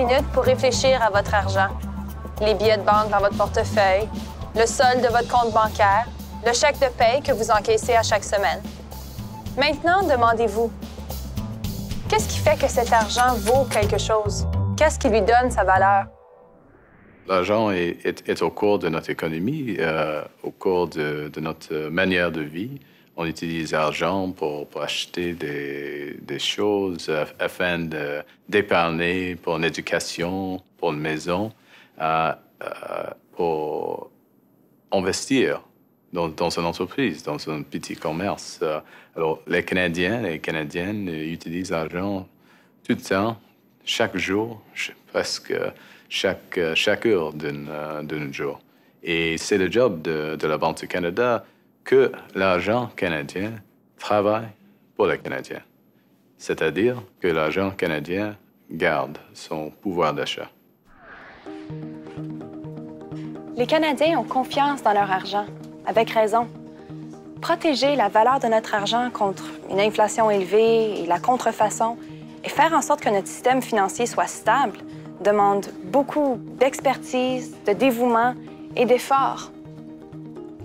minutes pour réfléchir à votre argent. Les billets de banque dans votre portefeuille, le solde de votre compte bancaire, le chèque de paie que vous encaissez à chaque semaine. Maintenant, demandez-vous, qu'est-ce qui fait que cet argent vaut quelque chose? Qu'est-ce qui lui donne sa valeur? L'argent est au cours de notre économie, au cours de notre manière de vie. On utilise l'argent pour acheter des choses afin d'épargner pour une éducation, pour une maison, pour investir dans une entreprise, dans un petit commerce. Alors, les Canadiens et les Canadiennes utilisent l'argent tout le temps, chaque jour, presque chaque heure d'un jour. Et c'est le job de la Banque du Canada que l'argent canadien travaille pour les Canadiens. C'est-à-dire que l'argent canadien garde son pouvoir d'achat. Les Canadiens ont confiance dans leur argent, avec raison. Protéger la valeur de notre argent contre une inflation élevée et la contrefaçon et faire en sorte que notre système financier soit stable demande beaucoup d'expertise, de dévouement et d'efforts.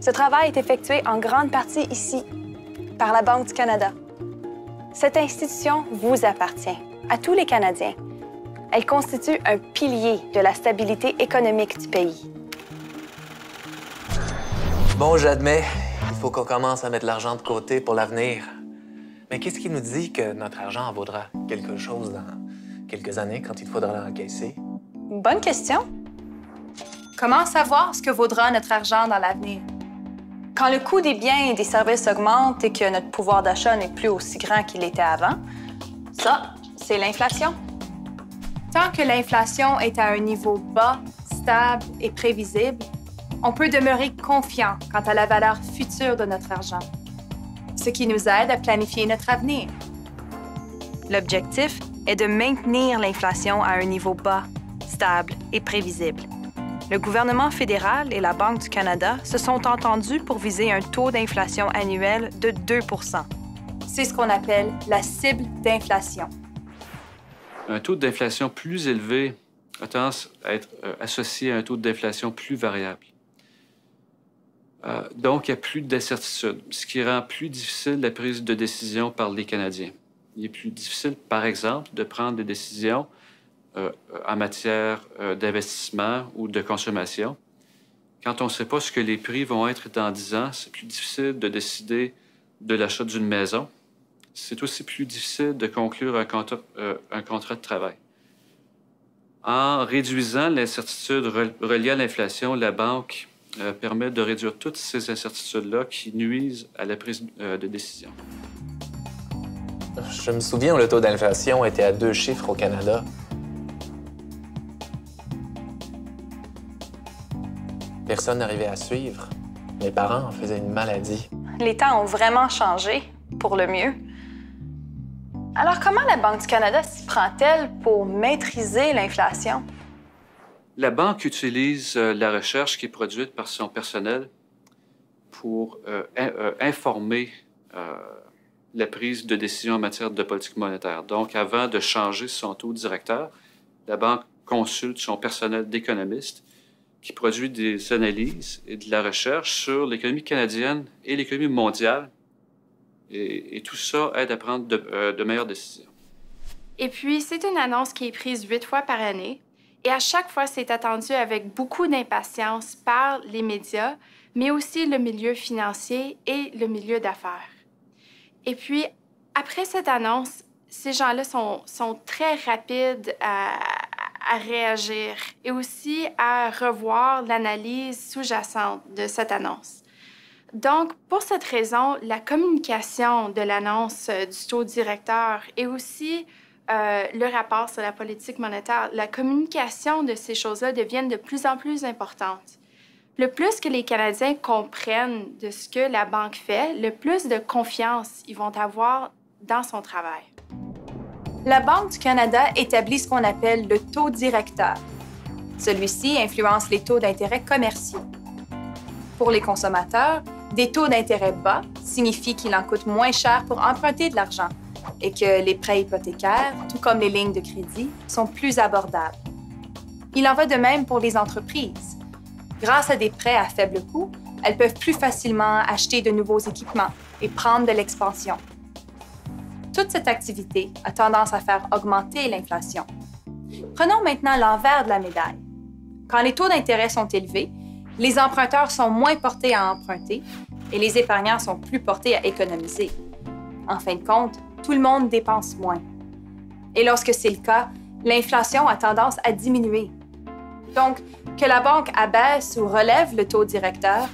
Ce travail est effectué en grande partie ici, par la Banque du Canada. Cette institution vous appartient, à tous les Canadiens. Elle constitue un pilier de la stabilité économique du pays. Bon, j'admets, il faut qu'on commence à mettre l'argent de côté pour l'avenir. Mais qu'est-ce qui nous dit que notre argent en vaudra quelque chose dans quelques années quand il faudra l'encaisser? Bonne question. Comment savoir ce que vaudra notre argent dans l'avenir? Quand le coût des biens et des services augmente et que notre pouvoir d'achat n'est plus aussi grand qu'il était avant, ça, c'est l'inflation. Tant que l'inflation est à un niveau bas, stable et prévisible, on peut demeurer confiant quant à la valeur future de notre argent, ce qui nous aide à planifier notre avenir. L'objectif est de maintenir l'inflation à un niveau bas, stable et prévisible. Le gouvernement fédéral et la Banque du Canada se sont entendus pour viser un taux d'inflation annuel de 2 %. C'est ce qu'on appelle la cible d'inflation. Un taux d'inflation plus élevé a tendance à être associé à un taux d'inflation plus variable. Donc, il y a plus d'incertitude, ce qui rend plus difficile la prise de décision par les Canadiens. Il est plus difficile, par exemple, de prendre des décisions en matière d'investissement ou de consommation. Quand on ne sait pas ce que les prix vont être dans 10 ans, c'est plus difficile de décider de l'achat d'une maison. C'est aussi plus difficile de conclure un contrat de travail. En réduisant l'incertitude reliée à l'inflation, la Banque permet de réduire toutes ces incertitudes-là qui nuisent à la prise de décision. Je me souviens où le taux d'inflation était à 2 chiffres au Canada. Personne n'arrivait à suivre. Mes parents en faisaient une maladie. Les temps ont vraiment changé, pour le mieux. Alors, comment la Banque du Canada s'y prend-elle pour maîtriser l'inflation? La Banque utilise la recherche qui est produite par son personnel pour informer la prise de décision en matière de politique monétaire. Donc, avant de changer son taux directeur, la Banque consulte son personnel d'économistes qui produit des analyses et de la recherche sur l'économie canadienne et l'économie mondiale. Et tout ça aide à prendre de meilleures décisions. Et puis, c'est une annonce qui est prise 8 fois par année. Et à chaque fois, c'est attendu avec beaucoup d'impatience par les médias, mais aussi le milieu financier et le milieu d'affaires. Et puis, après cette annonce, ces gens-là sont très rapides à réagir et aussi à revoir l'analyse sous-jacente de cette annonce. Donc, pour cette raison, la communication de l'annonce du taux directeur et aussi le rapport sur la politique monétaire, la communication de ces choses-là deviennent de plus en plus importantes. Le plus que les Canadiens comprennent de ce que la Banque fait, le plus de confiance ils vont avoir dans son travail. La Banque du Canada établit ce qu'on appelle le taux directeur. Celui-ci influence les taux d'intérêt commerciaux. Pour les consommateurs, des taux d'intérêt bas signifient qu'il en coûte moins cher pour emprunter de l'argent et que les prêts hypothécaires, tout comme les lignes de crédit, sont plus abordables. Il en va de même pour les entreprises. Grâce à des prêts à faible coût, elles peuvent plus facilement acheter de nouveaux équipements et prendre de l'expansion. Toute cette activité a tendance à faire augmenter l'inflation. Prenons maintenant l'envers de la médaille. Quand les taux d'intérêt sont élevés, les emprunteurs sont moins portés à emprunter et les épargnants sont plus portés à économiser. En fin de compte, tout le monde dépense moins. Et lorsque c'est le cas, l'inflation a tendance à diminuer. Donc, que la banque abaisse ou relève le taux directeur,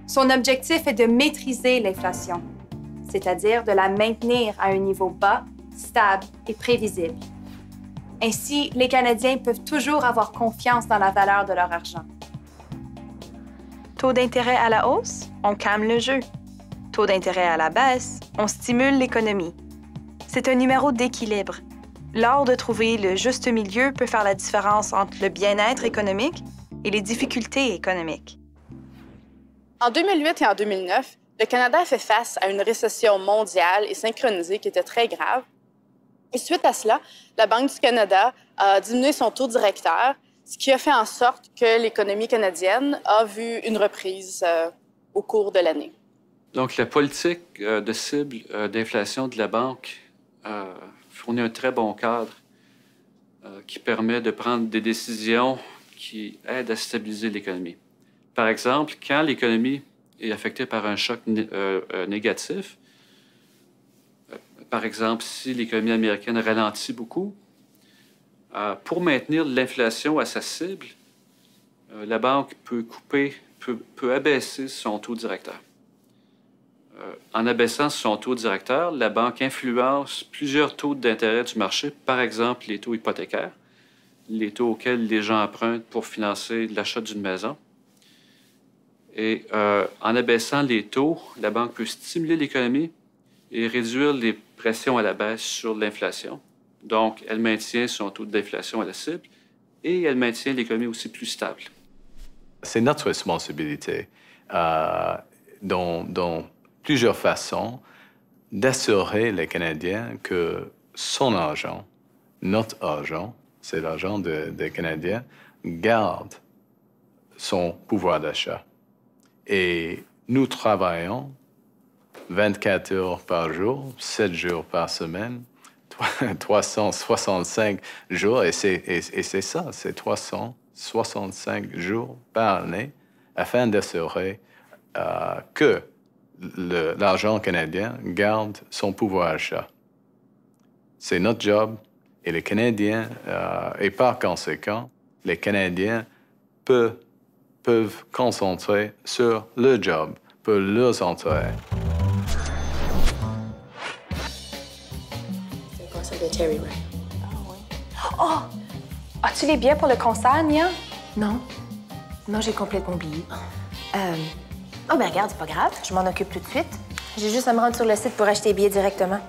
son objectif est de maîtriser l'inflation, c'est-à-dire de la maintenir à un niveau bas, stable et prévisible. Ainsi, les Canadiens peuvent toujours avoir confiance dans la valeur de leur argent. Taux d'intérêt à la hausse, on calme le jeu. Taux d'intérêt à la baisse, on stimule l'économie. C'est un numéro d'équilibre. L'art de trouver le juste milieu peut faire la différence entre le bien-être économique et les difficultés économiques. En 2008 et en 2009, le Canada a fait face à une récession mondiale et synchronisée qui était très grave. Et suite à cela, la Banque du Canada a diminué son taux directeur, ce qui a fait en sorte que l'économie canadienne a vu une reprise au cours de l'année. Donc, la politique de cible d'inflation de la Banque fournit un très bon cadre qui permet de prendre des décisions qui aident à stabiliser l'économie. Par exemple, quand l'économie est affectée par un choc négatif, par exemple, si l'économie américaine ralentit beaucoup, pour maintenir l'inflation à sa cible, la banque peut abaisser son taux directeur. En abaissant son taux directeur, la banque influence plusieurs taux d'intérêt du marché, par exemple les taux hypothécaires, les taux auxquels les gens empruntent pour financer l'achat d'une maison. Et en abaissant les taux, la banque peut stimuler l'économie et réduire les pressions à la baisse sur l'inflation. Donc, elle maintient son taux d'inflation à la cible et elle maintient l'économie aussi plus stable. C'est notre responsabilité dans plusieurs façons d'assurer les Canadiens que son argent, notre argent, c'est l'argent des Canadiens, garde son pouvoir d'achat. Et nous travaillons 24 heures par jour, 7 jours par semaine, 365 jours, et c'est ça, c'est 365 jours par année, afin d'assurer que l'argent canadien garde son pouvoir d'achat. C'est notre job, et les Canadiens, et par conséquent, les Canadiens peuvent concentrer sur le job, pour leurs intérêts. De Terry Wright. Oh! As-tu les billets pour le concert, Nia? Non. Non, j'ai complètement oublié. Oh, ben regarde, c'est pas grave. Je m'en occupe tout de suite. J'ai juste à me rendre sur le site pour acheter les billets directement.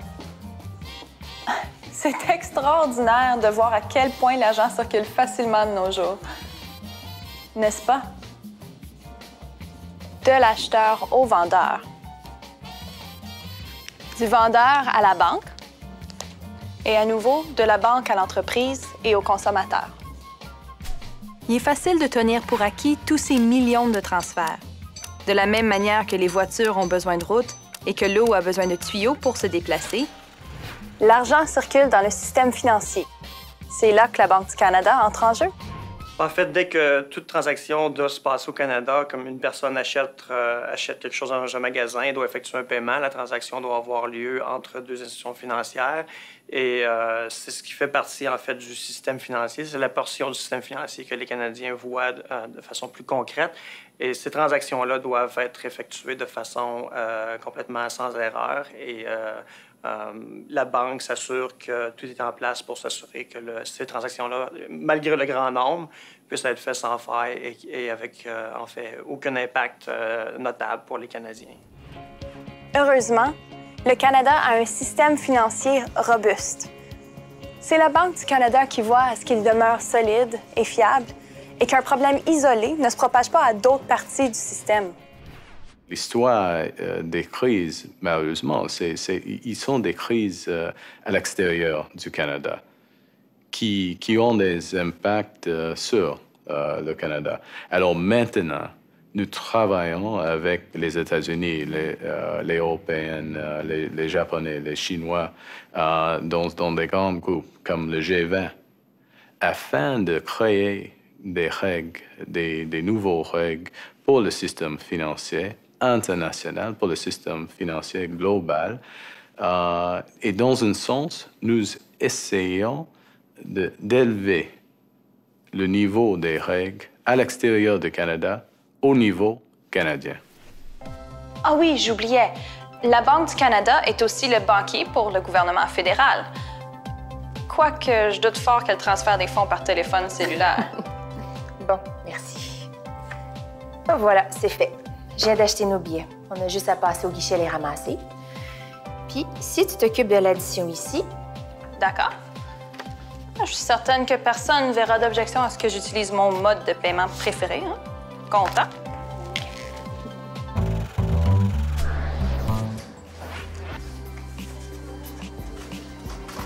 C'est extraordinaire de voir à quel point l'argent circule facilement de nos jours. N'est-ce pas? De l'acheteur au vendeur. Du vendeur à la banque. Et à nouveau, de la banque à l'entreprise et aux consommateurs. Il est facile de tenir pour acquis tous ces millions de transferts. De la même manière que les voitures ont besoin de routes et que l'eau a besoin de tuyaux pour se déplacer, l'argent circule dans le système financier. C'est là que la Banque du Canada entre en jeu. En fait, dès que toute transaction doit se passer au Canada, comme une personne achète quelque chose dans un magasin et doit effectuer un paiement, la transaction doit avoir lieu entre deux institutions financières. Et c'est ce qui fait partie, en fait, du système financier. C'est la portion du système financier que les Canadiens voient de façon plus concrète. Et ces transactions-là doivent être effectuées de façon complètement sans erreur. Et la banque s'assure que tout est en place pour s'assurer que ces transactions-là, malgré le grand nombre, puissent être faites sans faille et avec, en fait, aucun impact notable pour les Canadiens. Heureusement, le Canada a un système financier robuste. C'est la Banque du Canada qui voit à ce qu'il demeure solide et fiable et qu'un problème isolé ne se propage pas à d'autres parties du système. L'histoire des crises, malheureusement, ils sont des crises à l'extérieur du Canada qui ont des impacts sur le Canada. Alors maintenant, nous travaillons avec les États-Unis, les Européens, les Japonais, les Chinois, dans des grands groupes comme le G20, afin de créer des règles, des nouveaux règles pour le système financier international, pour le système financier global. Et dans un sens, nous essayons d'élever le niveau des règles à l'extérieur du Canada au niveau canadien. Ah oui, j'oubliais. La Banque du Canada est aussi le banquier pour le gouvernement fédéral. Quoique, je doute fort qu'elle transfère des fonds par téléphone cellulaire. Bon, merci. Voilà, c'est fait. Je viens d'acheter nos billets. On a juste à passer au guichet les ramasser. Puis, si tu t'occupes de l'addition ici... D'accord. Je suis certaine que personne ne verra d'objection à ce que j'utilise mon mode de paiement préféré, hein? Comptant.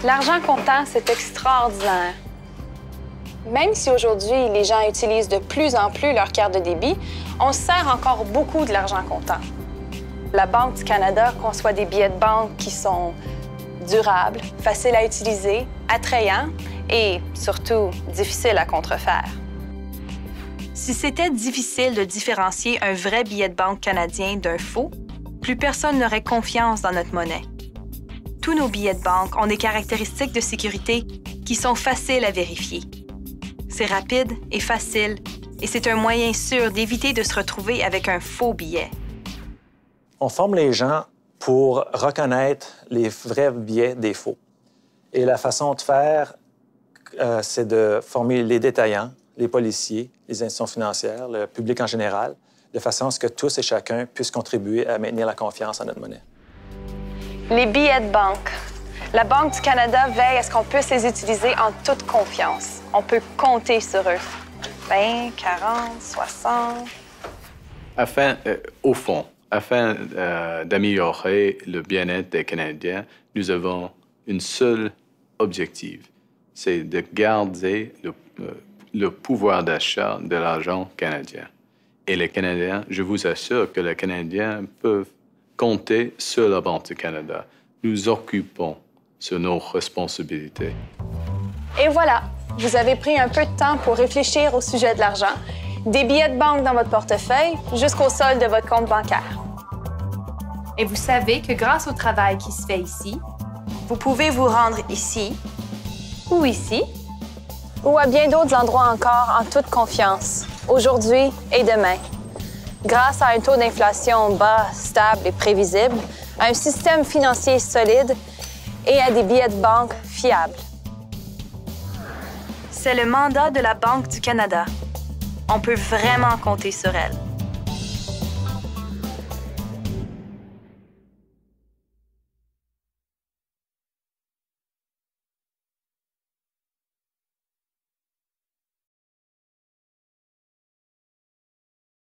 L'argent comptant, c'est extraordinaire. Même si aujourd'hui, les gens utilisent de plus en plus leur carte de débit, on se sert encore beaucoup de l'argent comptant. La Banque du Canada conçoit des billets de banque qui sont durables, faciles à utiliser, attrayants et, surtout, difficiles à contrefaire. Si c'était difficile de différencier un vrai billet de banque canadien d'un faux, plus personne n'aurait confiance dans notre monnaie. Tous nos billets de banque ont des caractéristiques de sécurité qui sont faciles à vérifier. C'est rapide et facile, et c'est un moyen sûr d'éviter de se retrouver avec un faux billet. On forme les gens pour reconnaître les vrais billets des faux. Et la façon de faire, c'est de former les détaillants, les policiers, les institutions financières, le public en général, de façon à ce que tous et chacun puissent contribuer à maintenir la confiance en notre monnaie. Les billets de banque. La Banque du Canada veille à ce qu'on puisse les utiliser en toute confiance. On peut compter sur eux. 20, 40, 60... Au fond, afin d'améliorer le bien-être des Canadiens, nous avons un seul objectif, c'est de garder le pouvoir d'achat de l'argent canadien. Et les Canadiens, je vous assure que les Canadiens peuvent compter sur la Banque du Canada. Nous occupons sur nos responsabilités. Et voilà, vous avez pris un peu de temps pour réfléchir au sujet de l'argent, des billets de banque dans votre portefeuille jusqu'au solde de votre compte bancaire. Et vous savez que grâce au travail qui se fait ici, vous pouvez vous rendre ici, ou ici, ou à bien d'autres endroits encore en toute confiance, aujourd'hui et demain. Grâce à un taux d'inflation bas, stable et prévisible, à un système financier solide et à des billets de banque fiables. C'est le mandat de la Banque du Canada. On peut vraiment compter sur elle.